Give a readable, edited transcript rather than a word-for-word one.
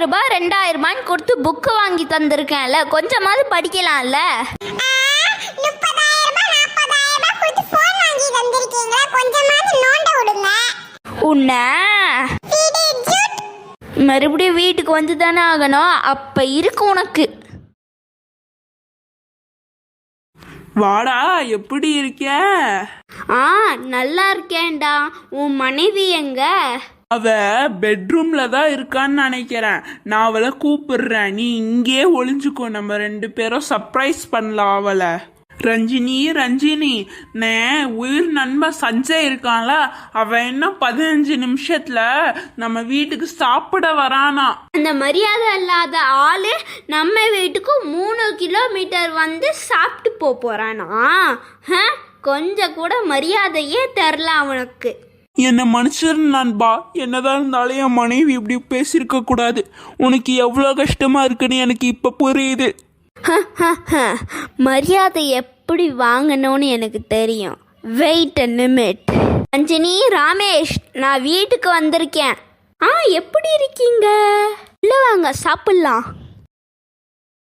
ரூபாய் 2000 கொடுத்து புக்கு வாங்கி தந்திருக்கேன்ல, கொஞ்சமாவது படிக்கலாம்ல. உன்ன மறுபடியும் வீட்டுக்கு வந்து தானே ஆகணும், அப்ப இருக்கு உனக்கு. வாடா, எப்படி இருக்க? நல்லா இருக்கேன்டா. உன் மனைவி எங்க? அவ பெட்ரூம்ல தான் இருக்கான்னு நினைக்கிறேன். நான் அவளை கூப்பிடுறேன், நீ இங்கே ஒளிஞ்சுக்கோ. நம்ம 2 பேரும் சர்ப்ரைஸ் பண்ணலாம் அவளை. ரஞ்சினி, நான் உயிர் நண்பன் சஞ்சய் இருக்கான்ல, அவன் என்ன 15 நிமிஷத்துல நம்ம வீட்டுக்கு சாப்பிட வரானா. அந்த மரியாதை இல்லாத ஆளு நம்ம வீட்டுக்கு 3 கிலோமீட்டர் வந்து சாப்பிட்டு போறானா? கொஞ்சம் கூட மரியாதையே தரல அவனுக்கு. என்ன மனுஷர் நண்பா, என்னதான் இருந்தாலும் என் மனைவி இப்படி பேசியிருக்க கூடாது. உனக்கு எவ்வளோ கஷ்டமா இருக்குன்னு எனக்கு இப்ப புரியுது. மரியாதை எப்படி வாங்கணும்னு எனக்கு தெரியும். Wait a நிமிட். ரஞ்சினி, ராமேஷ், நான் வீட்டுக்கு வந்திருக்கேன். எப்படி இருக்கீங்க? உள்ள வாங்க, சாப்பிடலாம்.